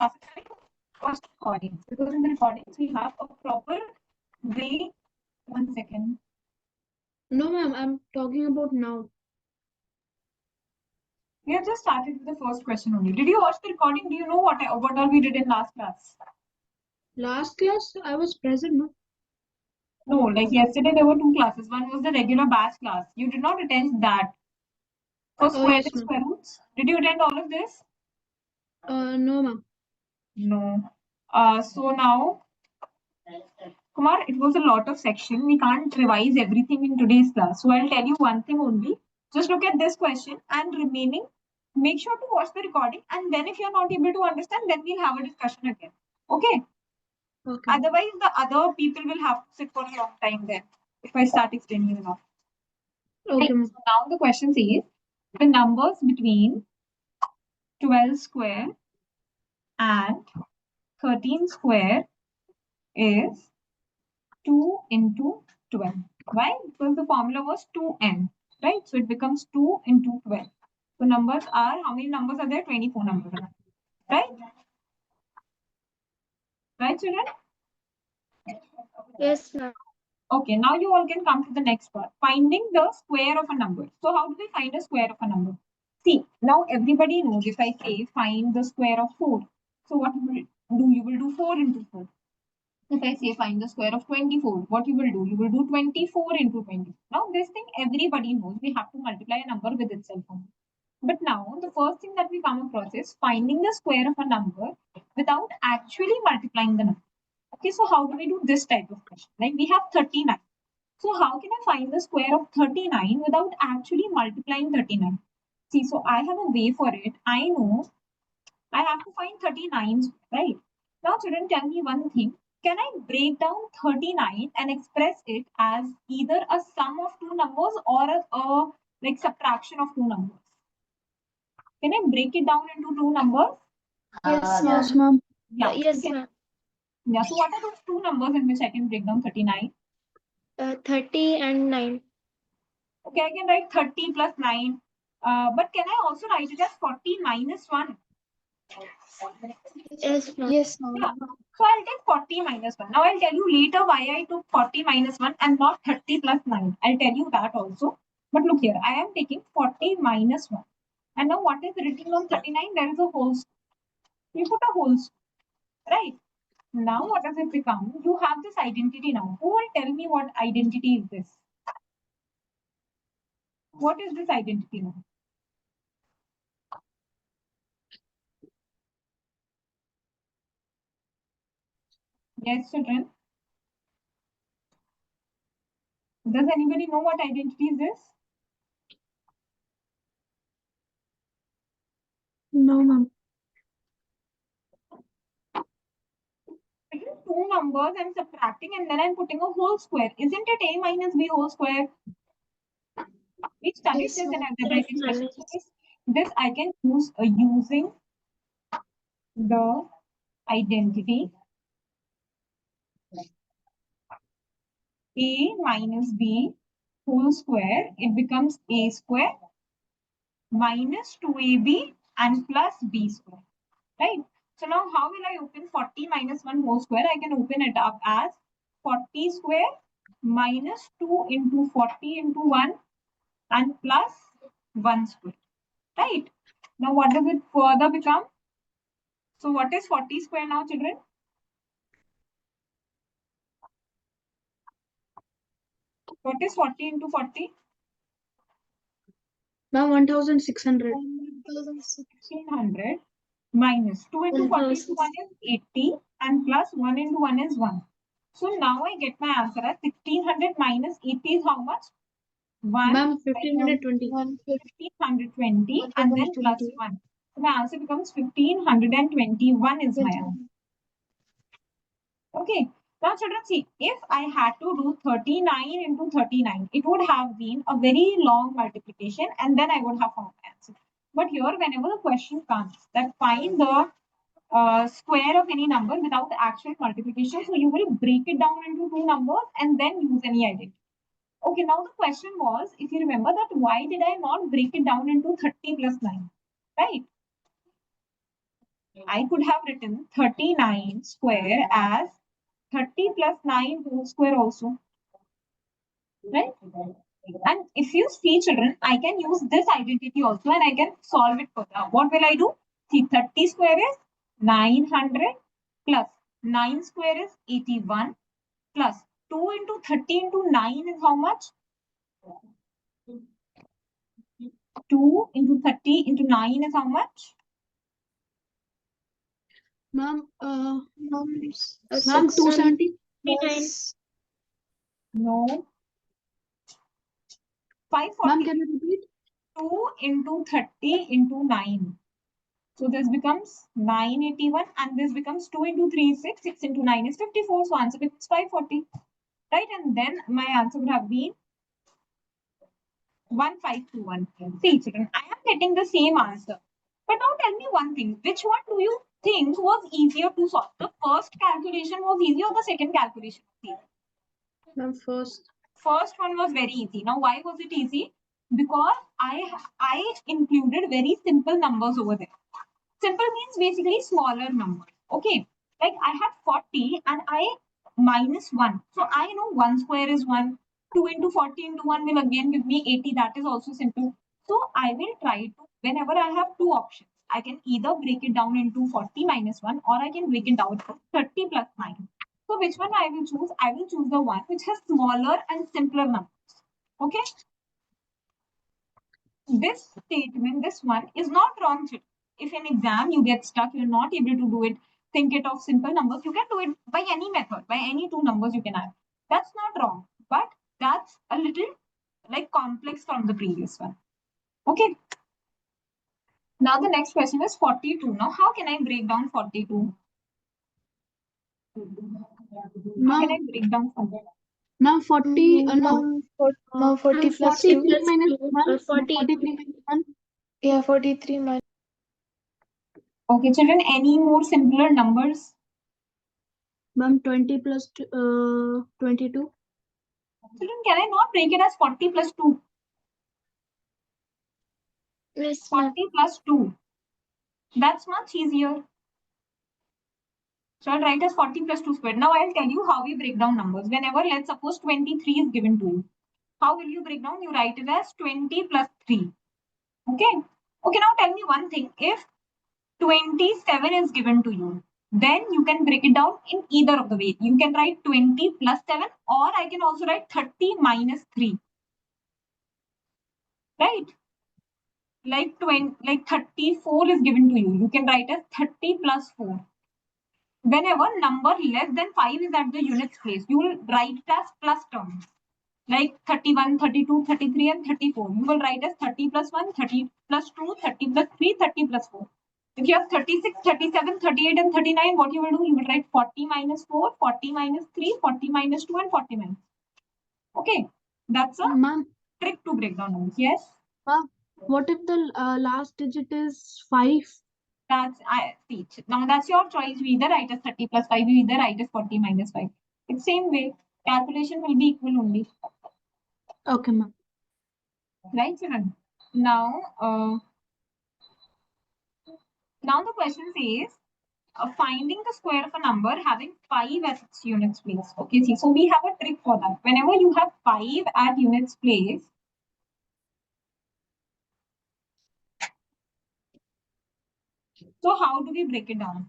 first recordings, because in the recordings we have a proper way. 1 second. No, ma'am, I'm talking about now. We have just started with the first question only. Did you watch the recording? Do you know what all we did in last class? Last class, I was present, no? No, like yesterday there were 2 classes. One was the regular batch class. You did not attend that. For square yes, and ma'am. square roots. Did you attend all of this? No, ma'am. No. So now, Kumar, it was a lot of section. We can't revise everything in today's class. So I'll tell you one thing only. Just look at this question and remaining, make sure to watch the recording. And then if you're not able to understand, then we'll have a discussion again. Okay? Okay. Otherwise, the other people will have to sit for a long time then if I start explaining enough. Okay, ma'am. So now the question says the numbers between 12 square and 13 square is 2 into 12. Why? Because the formula was 2n, right? So it becomes 2 into 12. So numbers are, how many numbers are there? 24 numbers, right? Right, children? Yes, ma'am. Okay, now you all can come to the next part. Finding the square of a number. So how do we find a square of a number? See, now everybody knows if I say find the square of 4. So what you will do? You will do 4 into 4. If I say find the square of 24, what you will do? You will do 24 into 20. Now this thing everybody knows. We have to multiply a number with itself only. But now the first thing that we come across is finding the square of a number without actually multiplying the number. Okay, so how do we do this type of question? Like we have 39. So how can I find the square of 39 without actually multiplying 39? See, so I have a way for it. I know I have to find 39, right? Now, children, tell me one thing. Can I break down 39 and express it as either a sum of two numbers or a like subtraction of two numbers? Can I break it down into two numbers? Yes, ma'am. Yes, ma'am. Yeah. Yes, Okay. ma'am. Yeah. So what are those two numbers in which I can break down 39? 30 and 9. Okay, I can write 30 plus 9. But can I also write it as 40 minus 1? Yes, ma'am. Yes, ma'am. Yeah. So I'll take 40 minus 1. Now I'll tell you later why I took 40 minus 1 and not 30 plus 9. I'll tell you that also. But look here, I am taking 40 minus 1. And now what is written on 39? There is a whole square. You put a whole square, right? Now what does it become? You have this identity now. Who will tell me what identity is this? What is this identity now? Yes, children. Does anybody know what identity is this? No, ma'am. Taking two numbers and subtracting, and then I'm putting a whole square. Isn't it a minus b whole square? We studied Yes, this in ma'am. algebraic expression. So this I can use using the identity a minus b whole square. It becomes a square minus 2ab and plus b square, right? So now how will I open 40 minus 1 whole square? I can open it up as 40 square minus 2 into 40 into 1 and plus 1 square, right? Now what does it further become? So what is 40 square now, children? What is 40 into 40? Ma'am, 1600. 1600 minus 2 into 40 into 1 is 80 and plus 1 into 1 is 1. So now I get my answer as 1600 minus 80 is how much? 1. Ma'am, 1520. 1520 and then plus 1. So my answer becomes 1521 is my answer. Okay. Now children, see, if I had to do 39 into 39, it would have been a very long multiplication and then I would have found the answer. But here, whenever the question comes that find the square of any number without the actual multiplication, so you will break it down into two numbers and then use any identity. Okay, now the question was, if you remember that, why did I not break it down into 30 plus 9, right? I could have written 39 square as 30 plus 9 whole square also. Right? And if you see children, I can use this identity also and I can solve it further. What will I do? See, 30 square is 900 plus 9 square is 81 plus 2 into 30 into 9 is how much? 2 into 30 into 9 is how much? Ma'am, Ma'am, ma'am, 270. No. 540. Ma'am, can you repeat? 2 into 30 into 9. So this becomes 981 and this becomes 2 into 3 is 6. 6 into 9 is 54. So answer becomes 540. Right? And then my answer would have been 1521. See, children, I am getting the same answer. But now tell me one thing. Which one do you think was easier to solve? The first calculation was easier or the second calculation was easier? Ma'am, first. First one was very easy. Now, why was it easy? Because I included very simple numbers over there. Simple means basically smaller numbers. Okay. Like I had 40 and I minus 1. So I know 1 square is 1. 2 into 40 into 1 will again give me 80. That is also simple. So I will try to, whenever I have two options, I can either break it down into 40 minus 1 or I can break it down to 30 plus 9. So which one I will choose? I will choose the one which has smaller and simpler numbers. Okay. This statement, this one is not wrong. If in exam you get stuck, you're not able to do it, think it of simple numbers, you can do it by any method, by any two numbers you can add. That's not wrong, but that's a little like complex from the previous one. Okay. Now the next question is 42. Now how can I break down 42? How can I break down 42? Ma'am, 40. No. Ma'am, 40 plus 2. 40 minus 1. 43 minus 1. Yeah, 43 minus. Okay, children, any more simpler numbers? Ma'am, 20 plus 22. Children, can I not break it as 40 plus 2? Yes, ma'am. 40 plus 2. That's much easier. So I'll write as 40 plus 2 squared. Now I'll tell you how we break down numbers. Whenever, let's suppose 23 is given to you. How will you break down? You write it as 20 plus 3. Okay. Okay, now tell me one thing. If 27 is given to you, then you can break it down in either of the way. You can write 20 plus 7 or I can also write 30 minus 3. Right? Like 34 is given to you. You can write as 30 plus 4. Whenever number less than 5 is at the units place, you will write it as plus terms. Like 31, 32, 33 and 34. You will write as 30 plus 1, 30 plus 2, 30 plus 3, 30 plus 4. If you have 36, 37, 38 and 39, what you will do? You will write 40 minus 4, 40 minus 3, 40 minus 2 and 40 minus. Okay. That's a trick to break down numbers. Yes? What if the last digit is 5? That's I teach. Now that's your choice. You either write as 30 plus 5, you either write as 40 minus 5. It's same way. Calculation will be equal only. Okay, ma'am. Right, children? Now the question says finding the square of a number having 5 at its units place. Okay, see, so we have a trick for that. Whenever you have 5 at units place, so how do we break it down?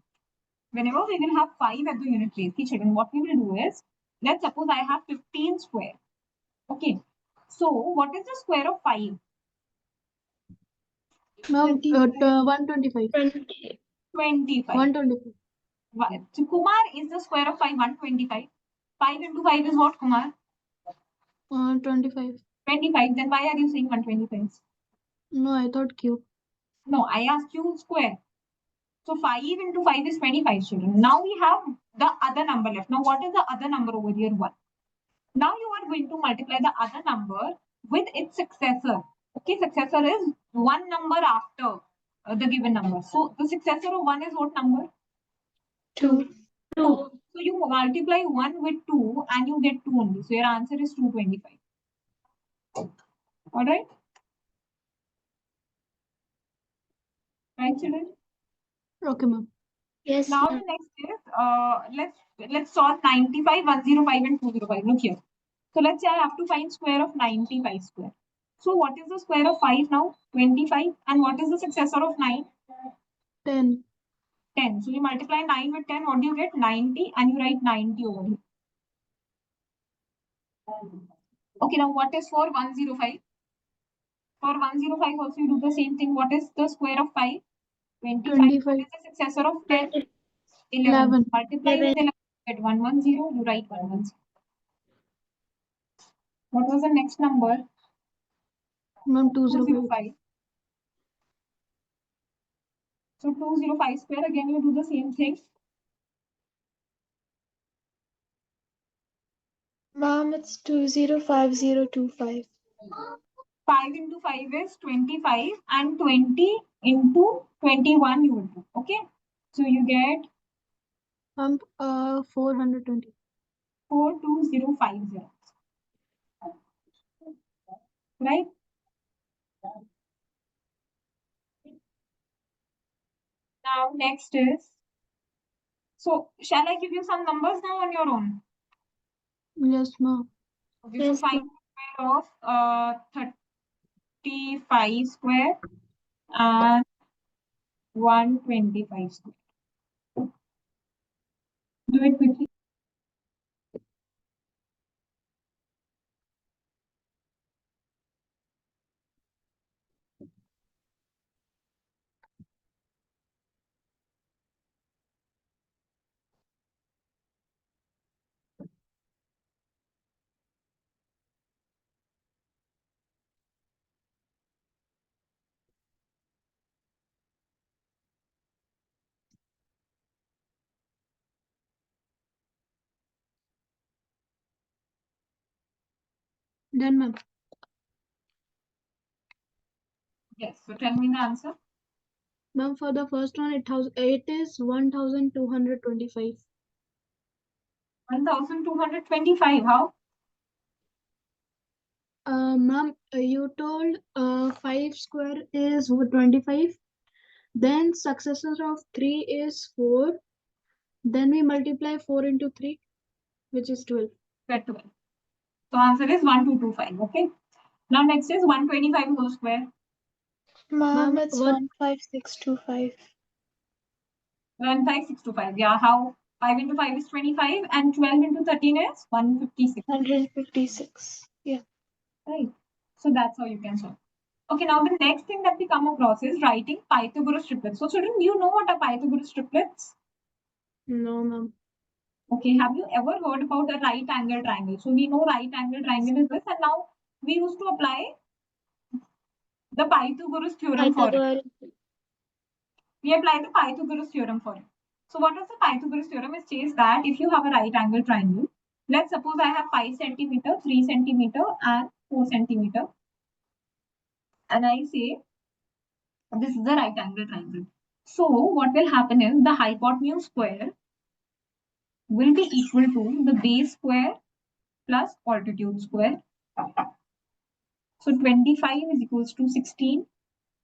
Whenever we will have 5 at the unit place, children, what we will do is, let's suppose I have 15 square. Okay, so what is the square of 5? Ma'am, 125. 20. 25. 125. So Kumar is the square of 5, 125. 5 into 5 is what, Kumar? 25. 25. Then why are you saying 125? No, I thought cube. No, I asked you square. So 5 into 5 is 25, children. Now we have the other number left. Now what is the other number over here? 1. Now you are going to multiply the other number with its successor. Okay, successor is one number after the given number. So the successor of 1 is what number? 2. So you multiply 1 with 2 and you get 2 only. So your answer is 225. All right? Right, children? Okay, ma'am. Yes, Now ma'am. the next is let's solve 95, 105, and 205. Look here. So let's say I have to find square of 95 square. So what is the square of 5 now? 25. And what is the successor of 9? 10. 10. So you multiply 9 with 10. What do you get? 90. And you write 90 over here. Okay, now what is for 105? For 105 also you do the same thing. What is the square of 5? 25. What 25. is the successor of 10? 11. 11. Multiply with 11. Get 110. You write 110. What was the next number? Ma'am, 205. 205. So 205 square. Again, you do the same thing. Ma'am, it's 205025. 5 into 5 is 25 and 20 into 21 you will do. Okay. So you get 420. 42050. Right? Now next is, so shall I give you some numbers now on your own? Yes, ma'am. Okay, Yes, so find the square of 35 square and 125 square. Do it quickly. Then, ma'am. Yes. So tell me the answer. Ma'am, for the first one, it is 1225. 1225. How? Ma'am, you told 5 square is 25. Then successor of 3 is 4. Then we multiply 4 into 3, which is 12. Get 12. So answer is 1225. Okay. Now next is 125 whole square. ma'am, Ma'am, it's 15625. 15625. Yeah, how? 5 into 5 is 25 and 12 into 13 is 156. 156. Yeah. Right. So that's how you can solve. Okay, now the next thing that we come across is writing Pythagoras triplets. So children, do you know what are Pythagoras triplets? No, ma'am. Okay, have you ever heard about a right angle triangle? So we know right angle triangle is this, and now we used to apply the Pythagoras theorem for it. Pythagoras. We apply the Pythagoras theorem for it. So what is the Pythagoras theorem? It says that if you have a right angle triangle, let's suppose I have 5 centimeter, 3 centimeter, and 4 centimeter, and I say this is the right angle triangle. So what will happen is the hypotenuse square will be equal to the base square plus altitude square. So 25 is equals to 16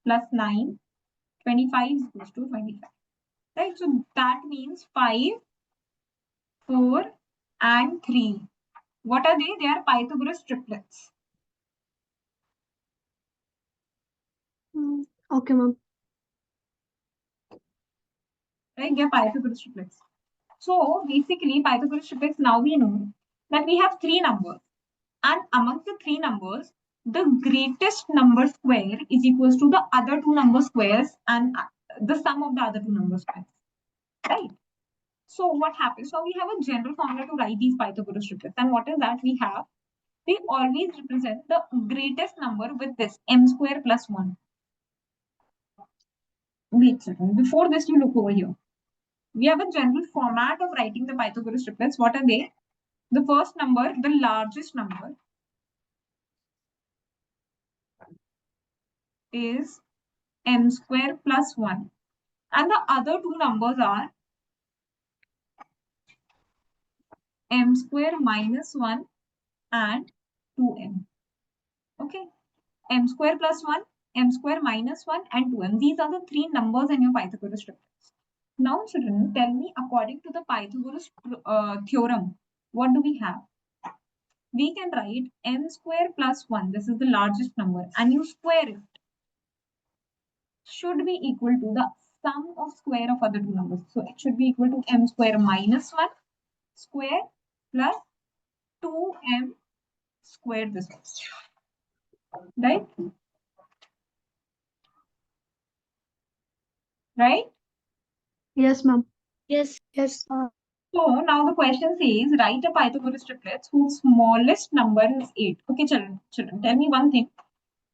plus 9. 25 is equals to 25. Right? So that means 5, 4, and 3. What are they? They are Pythagoras triplets. Okay, ma'am. Right? They are Pythagoras triplets. So basically, Pythagoras triplets, now we know that we have 3 numbers. And among the 3 numbers, the greatest number square is equals to the other 2 number squares and the sum of the other 2 number squares. Right? So what happens? So we have a general formula to write these Pythagoras triplets. And what is that? We have, they always represent the greatest number with this m square plus 1. Wait a second. Before this, you look over here. We have a general format of writing the Pythagoras triplets. What are they? The first number, the largest number, is m square plus 1. And the other 2 numbers are m square minus 1 and 2m. Okay. M square plus 1, m square minus 1, and 2m. These are the 3 numbers in your Pythagoras triplets. Now, children, tell me, according to the Pythagoras theorem, what do we have? We can write m square plus 1, this is the largest number, and you square it, should be equal to the sum of square of other two numbers. So it should be equal to m square minus 1 square plus 2m square this one. Right? Right? Yes, ma'am. Yes. Yes. So now the question says, write a Pythagoras triplet whose smallest number is 8. Okay, children, tell me one thing.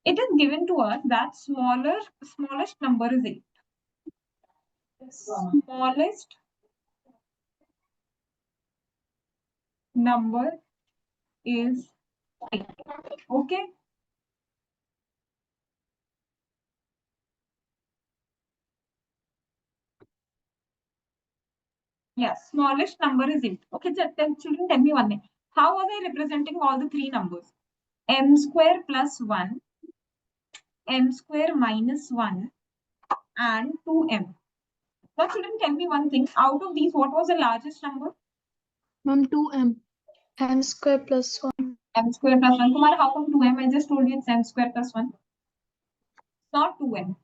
It is given to us that smallest number is 8. Smallest number is 8. Okay. Yes, smallest number is 8. Okay, children, tell me one thing. How are they representing all the three numbers? M square plus 1, m square minus 1, and 2m. Now, children, tell me one thing. Out of these, what was the largest number? Ma'am, 2m. M square plus 1. M square plus 1. Kumar, how come 2m? I just told you it's m square plus 1. It's not 2m.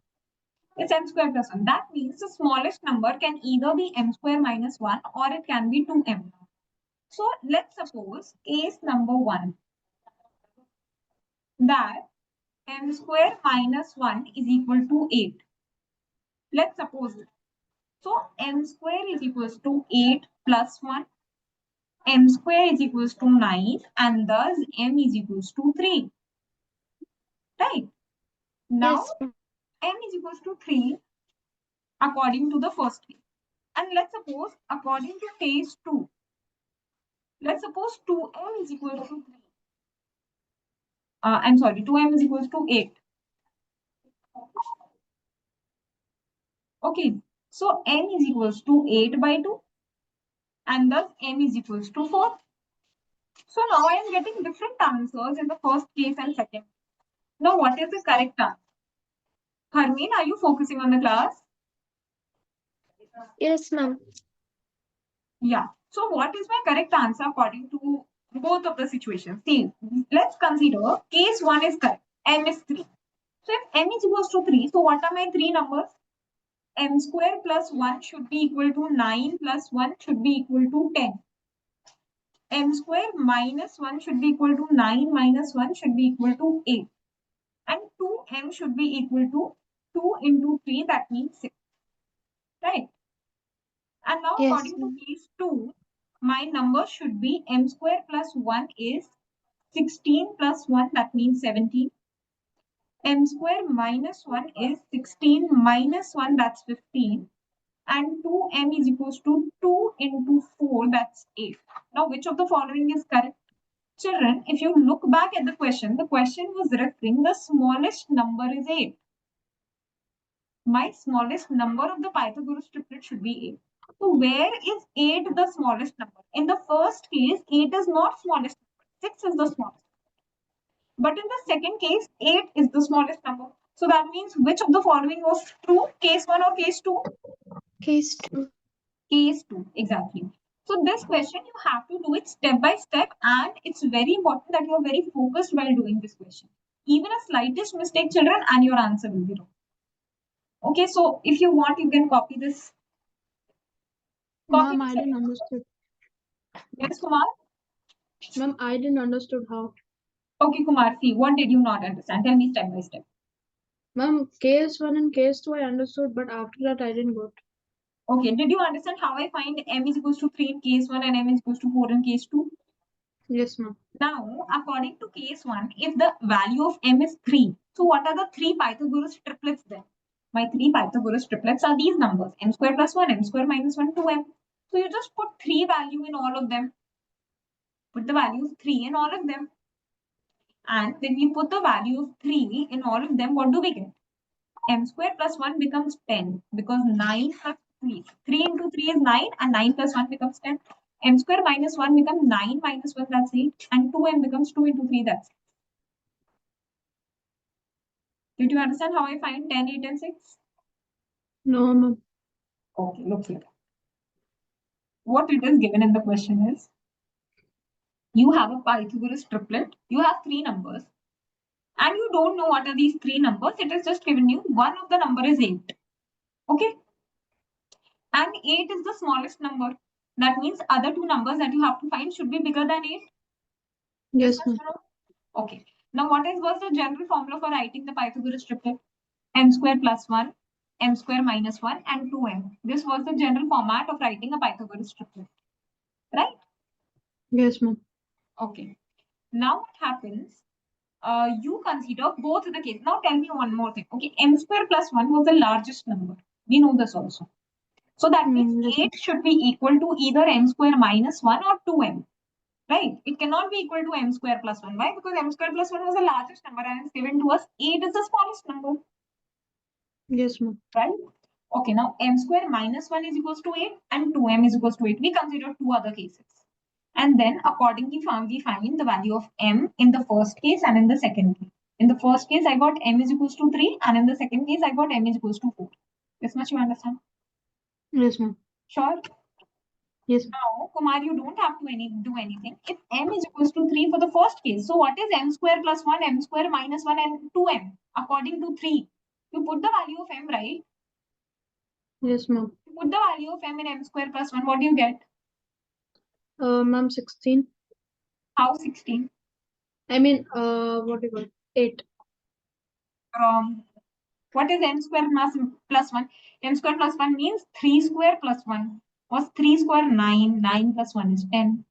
It's m square plus 1. That means the smallest number can either be m square minus 1 or it can be 2m. So, let's suppose case number 1, that m square minus 1 is equal to 8. Let's suppose it. So m square is equals to 8 plus 1. M square is equals to 9 and thus m is equals to 3. Right? Now Yes. m is equals to 3 according to the first case. And let's suppose according to case 2. Let's suppose 2m is equals to 3. I'm sorry, 2m is equals to 8. Okay, so n is equals to 8 by 2 and thus m is equals to 4. So now I am getting different answers in the first case and second. Now what is the correct answer? Harmeen, are you focusing on the class? Yes, ma'am. Yeah. So what is my correct answer according to both of the situations? See, let's consider case 1 is correct. M is 3. So if m is equals to 3, so what are my three numbers? M square plus 1 should be equal to 9 plus 1 should be equal to 10. M square minus 1 should be equal to 9 minus 1 should be equal to 8. And 2m should be equal to 2 into 3, that means 6. Right? And now Yes, according to ma'am. case 2, my number should be m square plus 1 is 16 plus 1, that means 17. M square minus 1 is 16 minus 1, that's 15. And 2m is equals to 2 into 4, that's 8. Now, which of the following is correct? Children, if you look back at the question was referring the smallest number is 8. My smallest number of the Pythagoras triplet should be 8. So where is 8 the smallest number? In the first case, 8 is not smallest number. 6 is the smallest. But in the second case, 8 is the smallest number. So that means which of the following was true? Case 1 or case 2? Case 2. Case 2, exactly. So this question, you have to do it step by step, and it's very important that you are very focused while doing this question. Even a slightest mistake, children, and your answer will be wrong. Okay, so if you want, you can copy this. Copy Ma'am, this. I didn't understood. Yes, Kumar? Ma'am, I didn't understood how. Okay, Kumar, see, what did you not understand? Tell me step by step. Ma'am, case 1 and case 2 I understood, but after that I didn't got. Okay, did you understand how I find m is equals to 3 in case 1 and m is equals to 4 in case 2? Yes, ma'am. Now, according to case 1, if the value of m is 3, so what are the three Pythagoras triplets then? My three Pythagoras triplets are these numbers, m square plus 1, m square minus 1, 2m. So you just put 3 value in all of them. Put the value of 3 in all of them. And when we put the value of 3 in all of them, what do we get? M square plus 1 becomes 10 because 9 plus 3. 3 into 3 is 9 and 9 plus 1 becomes 10. M square minus 1 becomes 9 minus 1, that's 8. And 2m becomes 2 into 3, that's 6. Did you understand how I find 10, 8 and 6? No, ma'am. Okay, look here. What it is given in the question is, you have a Pythagoras triplet, you have three numbers, and you don't know what are these three numbers. It is just given you one of the number is 8. Okay, and 8 is the smallest number. That means other two numbers that you have to find should be bigger than 8. Yes, Yes, ma'am. okay. Now, was the general formula for writing the Pythagoras triplet? M square plus 1, m square minus 1, and 2m. This was the general format of writing a Pythagoras triplet, right? Yes, ma'am. Okay. Now, what happens? You consider both the cases. Now, tell me one more thing. Okay, m square plus 1 was the largest number. We know this also. So that means Yes, 8 should be equal to either m square minus 1 or 2m. Right? It cannot be equal to m square plus 1. Why? Because m square plus 1 was the largest number and it's given to us. 8 is the smallest number. yes, ma'am. Right? Okay, now m square minus 1 is equals to 8 and 2m is equals to 8. We consider two other cases. And then accordingly, we find the value of m in the first case and in the second case. In the first case, I got m is equals to 3 and in the second case, I got m is equals to 4. This much you understand? Yes, ma'am. Sure? Yes. Now, Kumar, you don't have to do anything. If m is equals to 3 for the first case, so what is m square plus 1, m square minus 1, and 2m according to 3? You put the value of m, right? Yes, ma'am. You put the value of m in m square plus 1, what do you get? Ma'am, 16. How 16? I mean, what do you call it? 8. What is m square plus 1? M square plus 1 means 3 square plus 1. Was 3 square 9? 9 plus 1 is 10.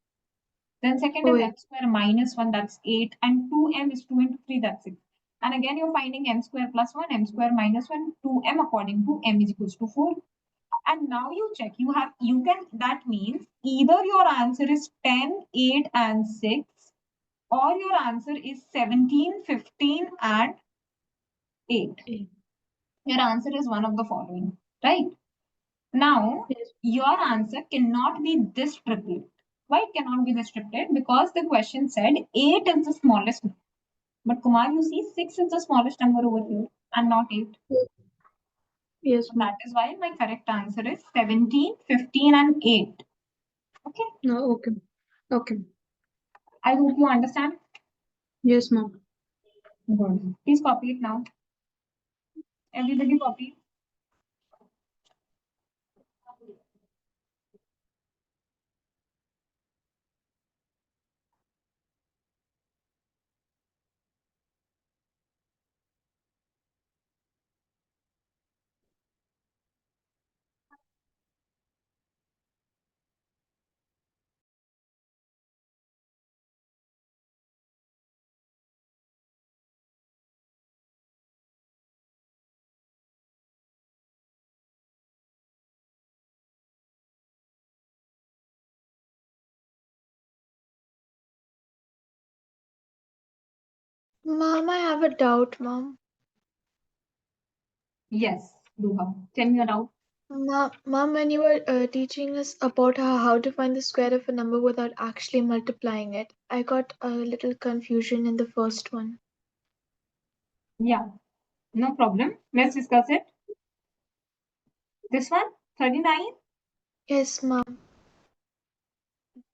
Then second Oh, is yeah. m square minus 1, that's 8. And 2m is 2 into 3, that's 6. And again, you're finding m square plus 1, m square minus 1, 2m according to m is equals to 4. And now you check, that means either your answer is 10, 8, and 6, or your answer is 17, 15, and 8. Eight. Your answer is one of the following, right? Now, Yes. your answer cannot be this triplet. Why it cannot be this triplet? Because the question said 8 is the smallest number. But Kumar, you see 6 is the smallest number over here and not 8. Yes, So ma'am. that is why my correct answer is 17, 15, and 8. Okay. No, okay. Okay. I hope you understand. Yes, ma'am. Good. Please copy it now. Everybody copy. Mom, I have a doubt, Mom. Yes, Duha. Tell me your doubt. Mom, when you were teaching us about how to find the square of a number without actually multiplying it, I got a little confusion in the first one. Yeah, no problem. Let's discuss it. This one, 39. Yes, Mom.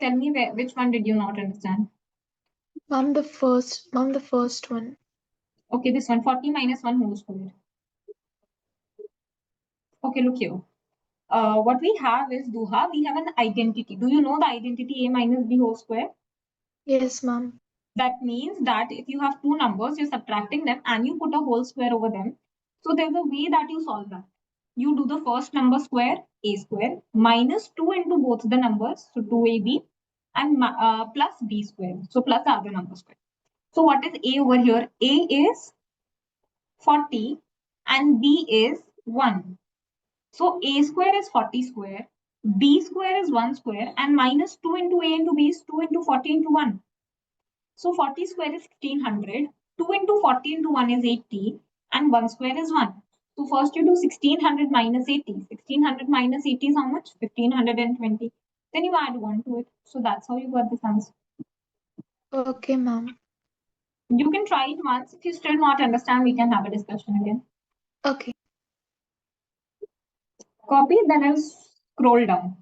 Tell me which one did you not understand? Mom, the first one. Okay, this one, 40 minus 1 whole square. Okay, look here. What we have is, Duha, we have an identity. Do you know the identity a minus b whole square? Yes, Mom. That means that if you have two numbers, you're subtracting them and you put a whole square over them. So there's a way that you solve that. You do the first number square, a square, minus 2 into both the numbers, so 2ab, and plus b square, so plus the other number square. So what is a over here? A is 40 and b is 1. So a square is 40 square, b square is 1 square, and minus 2 into a into b is 2 into 40 into 1. So 40 square is 1600, 2 into 40 into 1 is 80, and 1 square is 1. So first you do 1600 minus 80. 1600 minus 80 is how much? 1520. Then you add 1 to it. So that's how you got this answer. Okay, Mom. You can try it once. If you still not understand, we can have a discussion again. Okay. Copy, then I'll scroll down.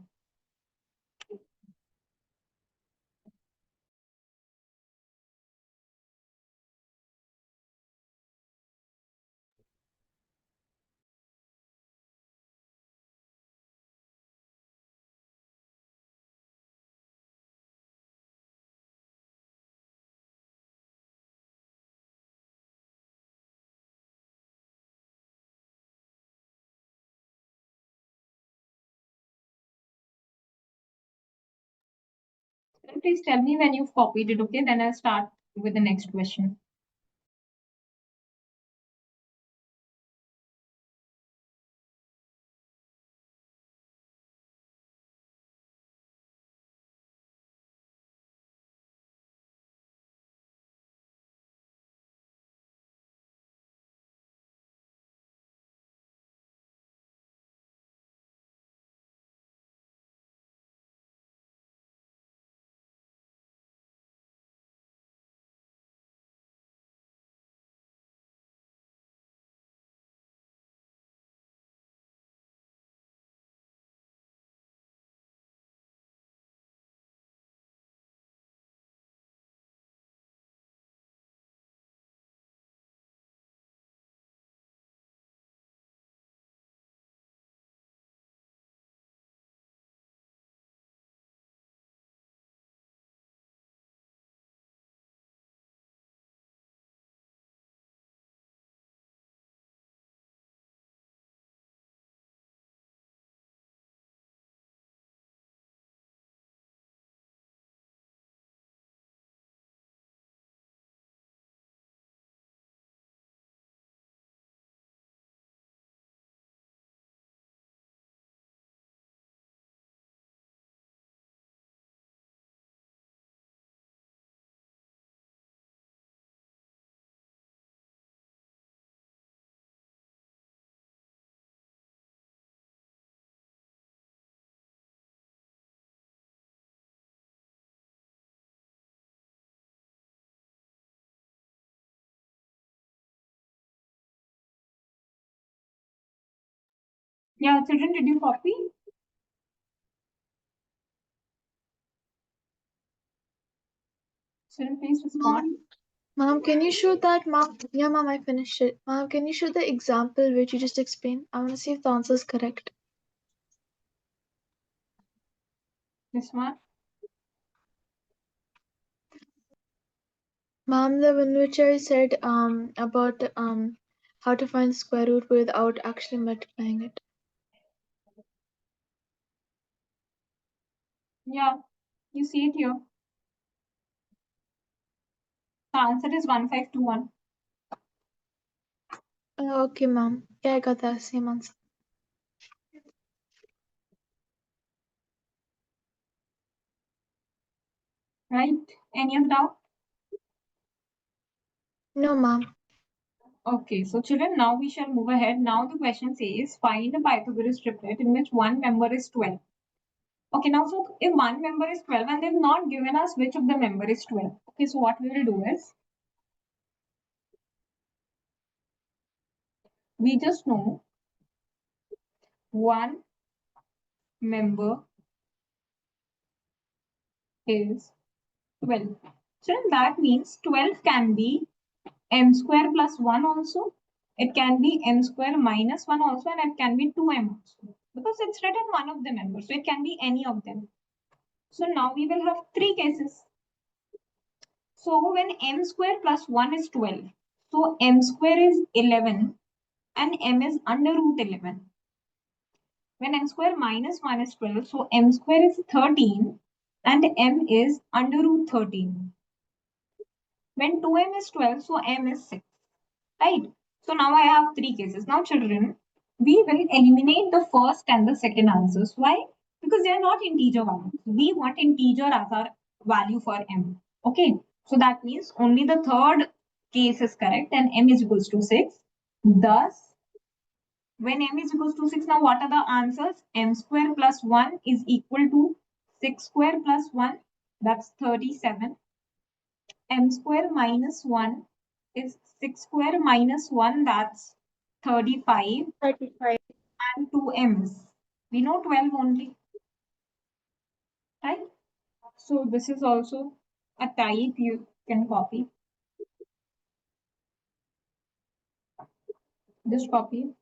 Please tell me when you've copied it, okay? Then I'll start with the next question. Yeah, children, did you copy? Children, please respond. Mom, can you show that, Mom? Yeah, Mom, I finished it. Mom, can you show the example which you just explained? I want to see if the answer is correct. This one. Mom, the one which I said about how to find the square root without actually multiplying it. Yeah, you see it here. The answer is 1521. Okay, Mom. Yeah, I got that same answer. Right? Any other doubt? No, Mom. Okay, so children, now we shall move ahead. Now the question says, find a Pythagoras triplet in which one member is 12. Okay, now so if one member is 12 and they've not given us which of the member is 12. Okay, so what we will do is, we just know one member is 12. So that means 12 can be m square plus 1 also. It can be m square minus 1 also, and it can be 2m also. Because it's written one of the members, so it can be any of them. So now we will have three cases. So when m square plus 1 is 12, so m square is 11 and m is under root 11. When m square minus 1 is 12, so m square is 13 and m is under root 13. When 2m is 12, so m is 6. Right? So now I have three cases. Now children, we will eliminate the first and the second answers. Why? Because they are not integer values. We want integer as our value for m. Okay. So that means only the third case is correct and m is equals to 6. Thus, when m is equals to 6, now what are the answers? M square plus 1 is equal to 6 square plus 1. That's 37. M square minus 1 is 6 square minus 1. That's 35. 35. And 2 m's. We know 12 only, right? So this is also a type you can copy. Just copy.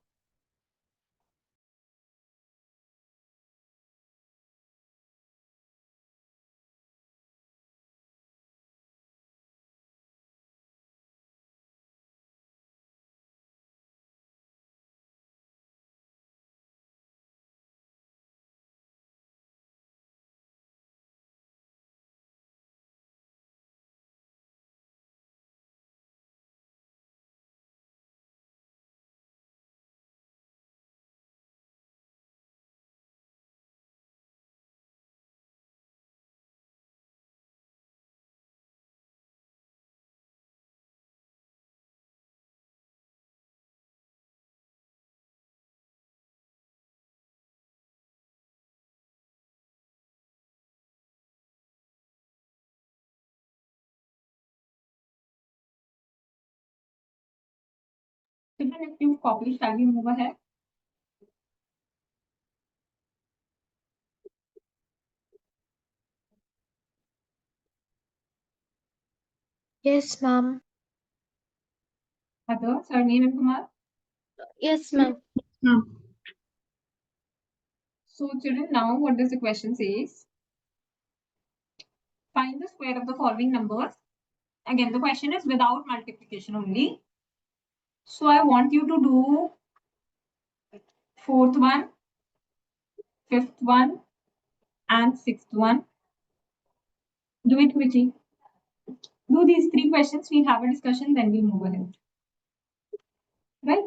Children, if you copy, shall we move ahead? Yes, ma'am. Other, surname and Kumar. Yes, ma'am. So children, now what does the question says? Find the square of the following numbers. Again, the question is without multiplication only. So I want you to do fourth one, fifth one, and sixth one. Do it quickly. Do these three questions. We'll have a discussion, then we'll move ahead. Right?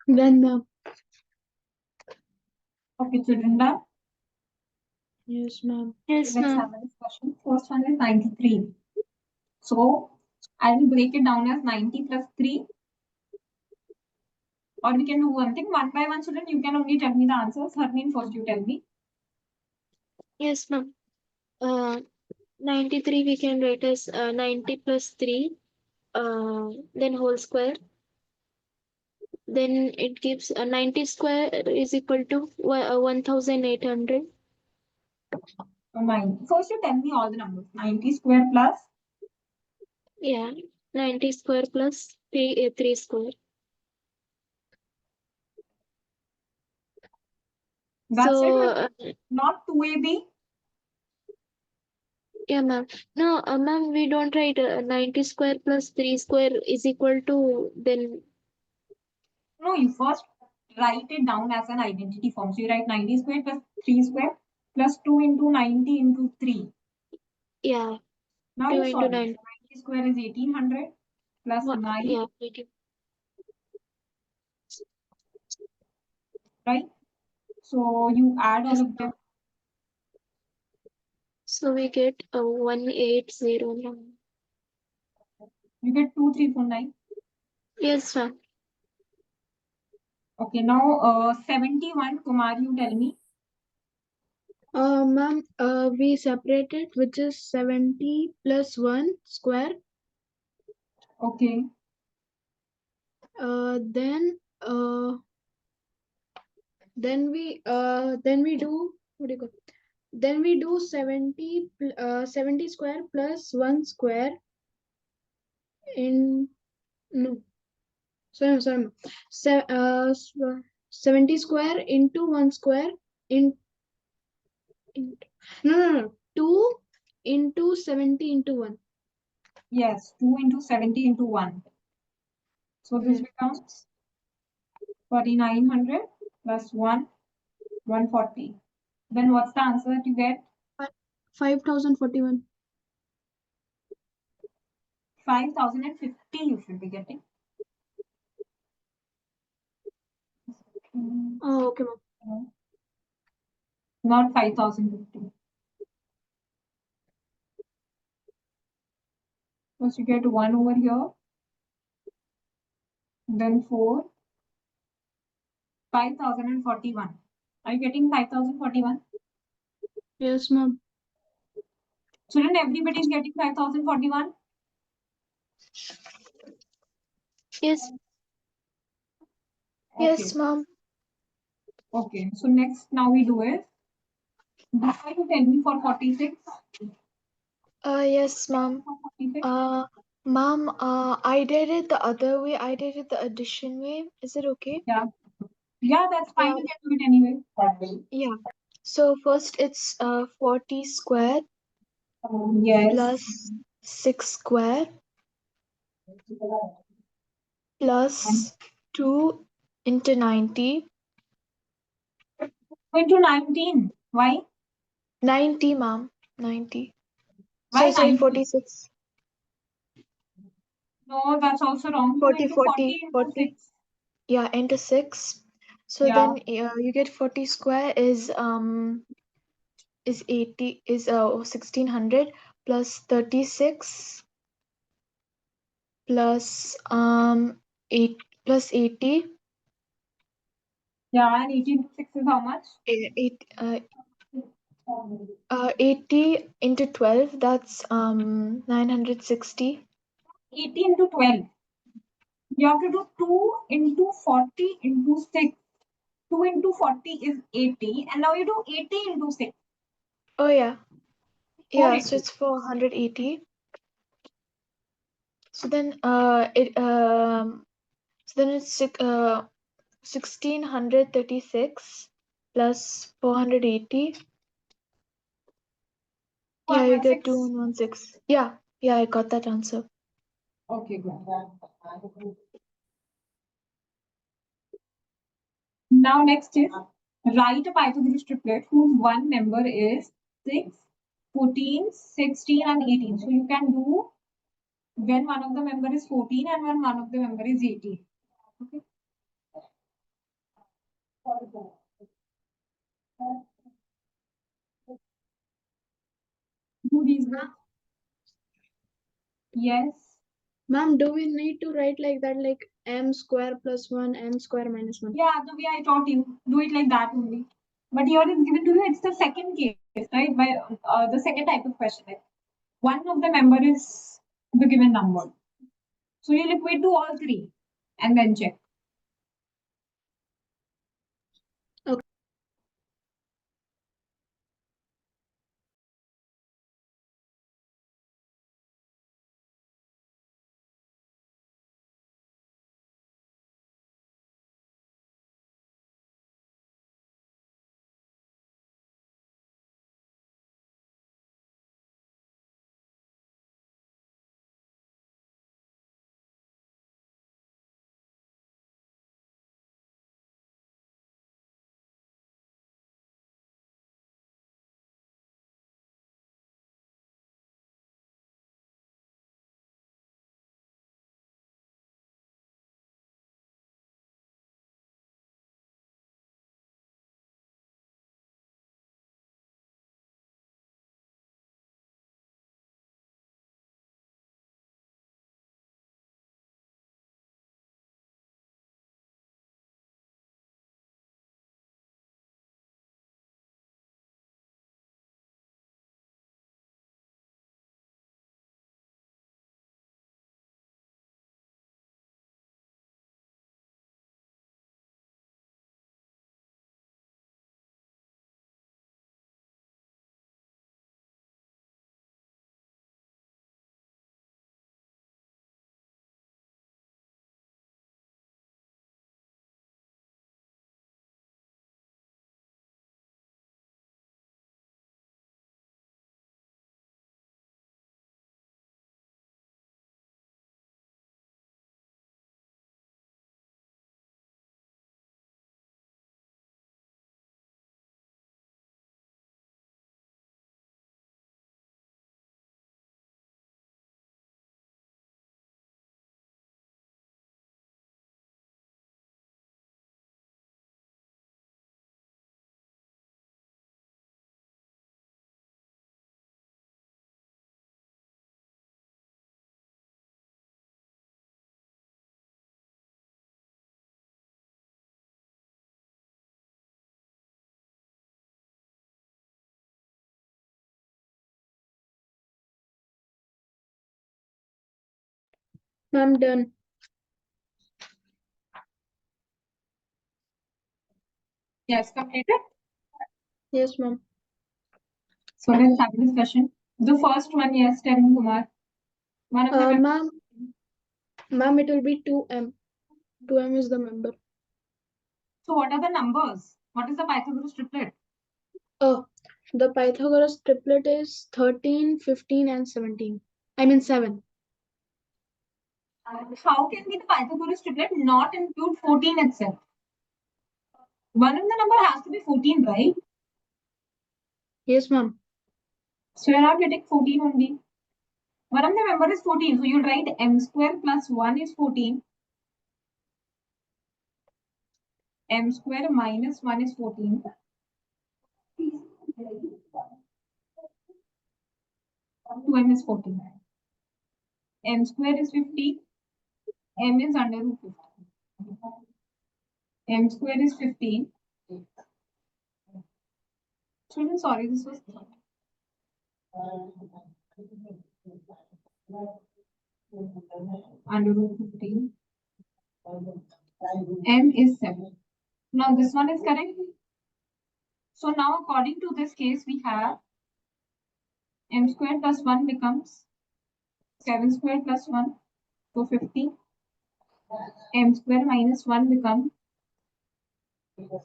Then, ma'am. Okay, children, done? Yes, ma'am. Yes, Let's ma'am. have a discussion. First one is 93. So I will break it down as 90 plus 3. Or we can do one thing, one by one, children. You can only tell me the answers. Harmeen, first you tell me. Yes, ma'am. 93 we can write as 90 plus 3, then whole square. Then it gives 90 square is equal to 1800. Nine. First you tell me all the numbers. 90 square plus. Yeah, 90 square plus 3 square. That's So, it. Not 2AB. yeah, ma'am. No, ma'am, we don't write 90 square plus 3 square is equal to then. No, you first write it down as an identity form. So you write 90 square plus 3 square plus 2 into 90 into 3. Yeah, Now 2 you into solve it. 9. So 90 square is 1800 plus 9, Yeah, 80. right? So you add all Yes, of them. ma'am. So we get 1809. You get 2349. Yes, ma'am. Okay, now 71, Kumar, you tell me. Ma'am, we separated, which is 70 plus 1 square. Okay, Then we do, what do you call? Then we do 70 square plus 1 square in, no, sorry, 70 square into 1 square in no, 2 into 70 into 1. yes, 2 into 70 into 1. So this Yeah. becomes 4900 plus 1, 140. Then what's the answer that you get? 5041. 5050 you should be getting. Oh, okay, ma'am. Not 5050. First you get 1 over here, then 4, 5041. Are you getting 5041? Yes, ma'am. Children, everybody is getting 5041? Yes, Okay. yes, ma'am. Okay, so next now we do is, try to tell me for 46. Yes, ma'am. For 46. Ma'am, I did it the other way. I did it the addition way. Is it okay? Yeah. Yeah, that's fine. You can do it anyway. Yeah. So first it's 40 square Yes. plus 6 square plus 2 into 90. Into 19. Why? 90, ma'am. 90. Why Sorry, 90? 46. No, that's also wrong. 2 40, into 40, 40 into 40. 6. Yeah, into 6. So Yeah. then you get 40 square is 80 is 1600 plus 36 plus 8 plus 80. Yeah, and 18 to 6 is how much? 80 into 12, that's 960. 80 into 12. You have to do 2 into 40 into 6. 2 into 40 is 80. And now you do 80 into 6. Oh yeah, yeah. So 480. it's 480. So then it's 1636 plus 480. Yeah, you get 206. 2116. Yeah, I got that answer. Okay, good. Now next is, write a Pythagoras triplet whose one member is 6, 14, 16 and 18. So you can do when one of the member is 14 and when one of the member is 18. Okay. Do these both. Yes. Ma'am, do we need to write like that, like m square plus 1, m square minus 1? Yeah, the way I taught you, do it like that only. But here it's given to you, it's the second case, right? By the second type of question. Like one of the member is the given number. So you'll equate to all three and then check. Okay. I'm done. Yes, completed. Yes, ma'am. So let's have a discussion. The first one, yes, tell me, Kumar. One of the Ma'am, it will be 2m. 2m is the member. So what are the numbers? What is the Pythagoras triplet? Oh, the Pythagoras triplet is 13, 15, and 17. I mean 7. How can be the Pythagoras triplet not include 14 itself? One of the number has to be 14, right? Yes, ma'am. So you're not getting 14 only. One of the member is 14. So you'll write m square plus 1 is 14. M square minus 1 is 14. 2m is 14. M square is 50. M is under root 50. M square is 15. Children, sorry, this was under root 15. M is 7. Now this one is correct. So now according to this case, we have m square plus 1 becomes 7 square plus 1, so 50. M square minus 1 becomes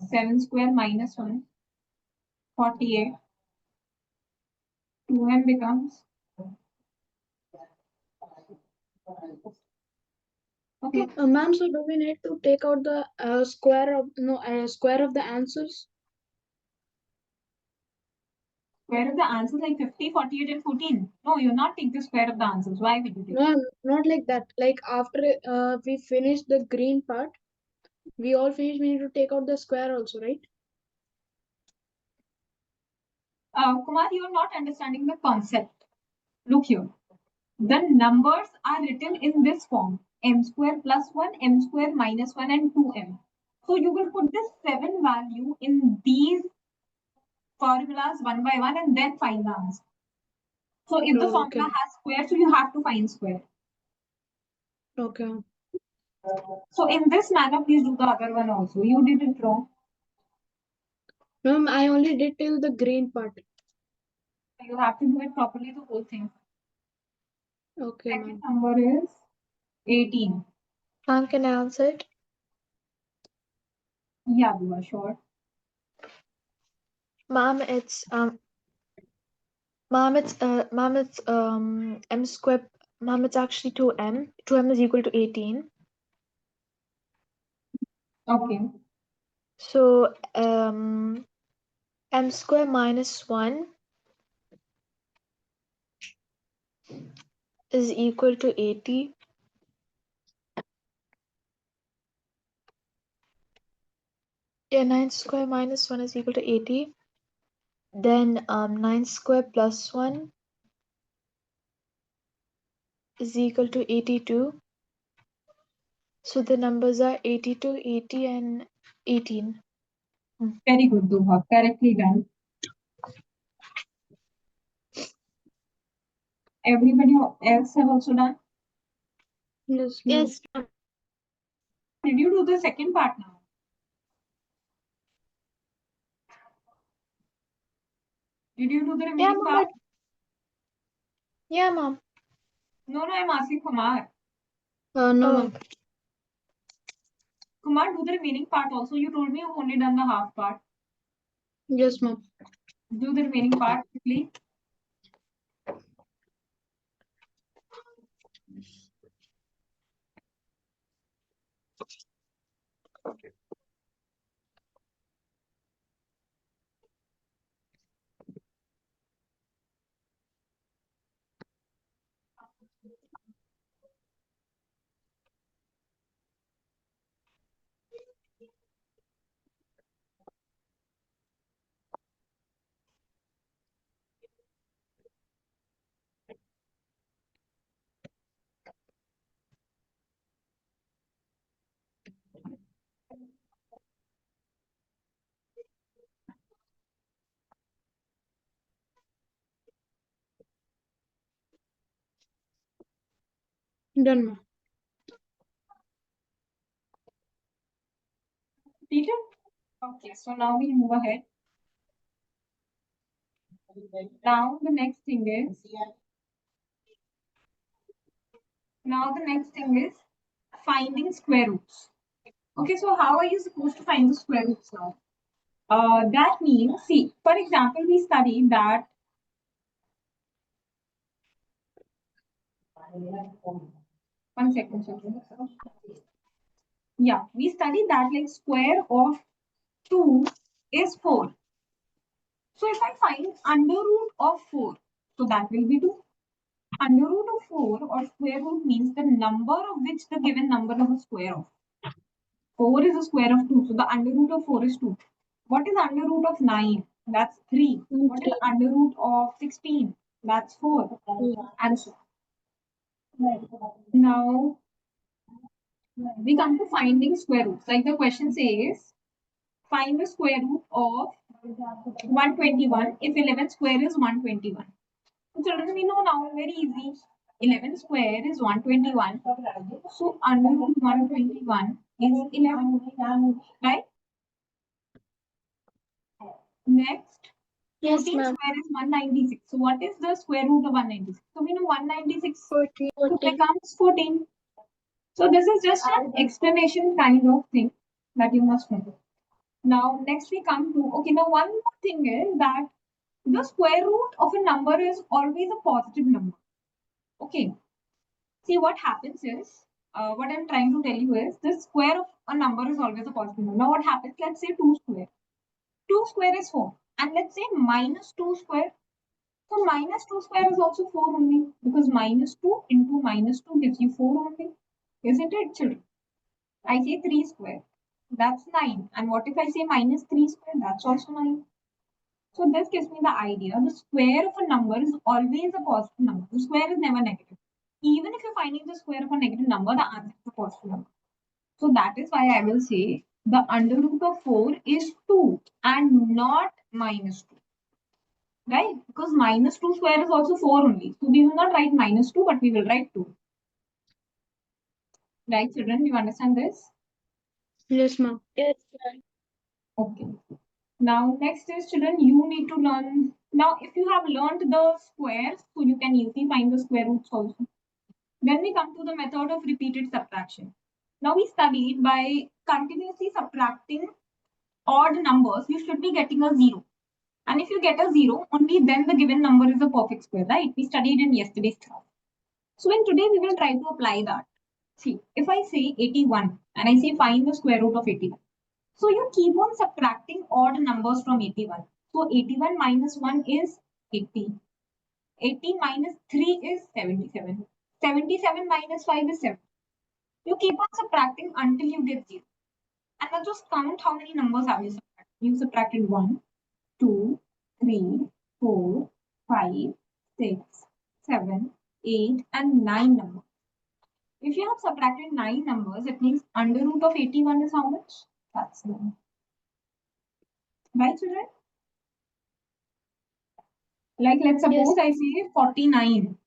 7 square minus 1, 48. 2m becomes, okay. Ma'am, so do we need to take out the square of the answers? Square of the answers like 50, 48, and 14. No, you'll not take the square of the answers. Why would you take? No, not like that. Like after we finish the green part, We all finished. We need to take out the square also, right? Kumar, you're not understanding the concept. Look here. The numbers are written in this form: m square plus 1, m square minus 1, and 2m. So you will put this 7 value in these formulas one by one and then find the answer. So if the Oh, formula okay. has square, so you have to find square. Okay. So in this manner, please do the other one also. You did it wrong. Ma'am, I only did till the green part. You have to do it properly, the whole thing. Okay, Second ma'am. number is 18. Ma'am, can I answer it? Yeah, you are sure. Ma'am, it's m square. Ma'am, it's actually 2m. 2m is equal to 18. Okay. So m square minus 1 is equal to 80. Yeah, 9 square minus 1 is equal to 80. Then 9 square plus 1 is equal to 82. So the numbers are 82, 80, and 18. Very good, Duha. Correctly done. Everybody else have also done? Yes, ma'am. Yes, ma'am. Did you do the second part now? Did you do the Yeah, remaining ma'am. part? Yeah, ma'am. No, I'm asking Kumar. No, Oh, ma'am. Kumar, do the remaining part also. You told me you've only done the half part. Yes, ma'am. Do the remaining part quickly. Done, ma'am. Peter? Okay, so now we move ahead. Now the next thing is finding square roots. Okay, so how are you supposed to find the square roots now? That means, see, for example, we study that. One second, second. Yeah, we study that like square of 2 is 4. So if I find under root of 4, so that will be 2. Under root of 4 or square root means the number of which the given number is a square of. 4 is a square of 2, so the under root of 4 is 2. What is under root of 9? That's 3. What is 3. under root of 16? That's 4. And so now we come to finding square roots. Like the question says, find the square root of 121 if 11 square is 121. So children, we know now, very easy. 11 square is 121. So under root 121 is 11. Right? Next, yes, 14 ma'am. square is 196. So what is the square root of 196? So we know 196 14. becomes 14. So this is just an explanation kind of thing that you must know. Now next we come to, okay, now one more thing is that the square root of a number is always a positive number. Okay. See what happens is, what I'm trying to tell you is the square of a number is always a positive number. Now what happens? Let's say 2 square. 2 square is 4. And let's say minus 2 square. So minus 2 square is also 4 only, because minus 2 into minus 2 gives you 4 only. Isn't it, children? I say 3 square. That's 9. And what if I say minus 3 square? That's also 9. So this gives me the idea. The square of a number is always a positive number. The square is never negative. Even if you're finding the square of a negative number, the answer is a positive number. So that is why I will say the under root of 4 is 2 and not minus 2. Right? Because minus 2 square is also 4 only. So we will not write minus 2, but we will write 2. Right, children? You understand this? Yes, ma'am. Yes. Okay. Now, next is children, you need to learn. Now, if you have learned the squares, so you can easily find the square roots also. Then we come to the method of repeated subtraction. Now, we studied by continuously subtracting odd numbers, you should be getting a 0. And if you get a 0, only then the given number is a perfect square, right? We studied in yesterday's class. So, in today, we will try to apply that. See, if I say 81 and I say find the square root of 81. So you keep on subtracting odd numbers from 81. So 81 minus 1 is 80. 80 minus 3 is 77. 77 minus 5 is 7. You keep on subtracting until you get 0. And now just count how many numbers have you subtracted. You subtracted 1, 2, 3, 4, 5, 6, 7, 8, and 9 numbers. If you have subtracted 9 numbers, it means under root of 81 is how much? That's 9. Right, children? Like, let's suppose I say 49.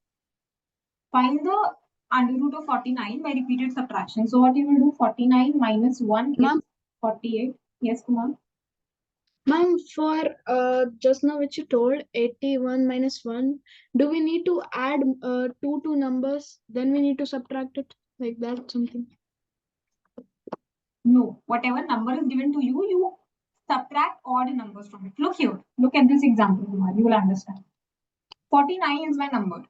Find the under root of 49 by repeated subtraction. So what you will do, 49 minus 1 is Ma'am, 48. Yes, Kumar? ma'am, for just now which you told 81 minus 1, do we need to add two numbers? Then we need to subtract it like that something. No. Whatever number is given to you, you subtract odd numbers from it. Look here. Look at this example, Kumar. You will understand. 49 is my number.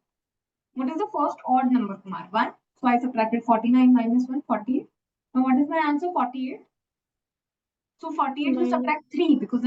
What is the first odd number, Kumar? 1. So I subtracted 49 minus 1, 48. Now what is my answer? 48. So 48 you Minus subtract 3 because the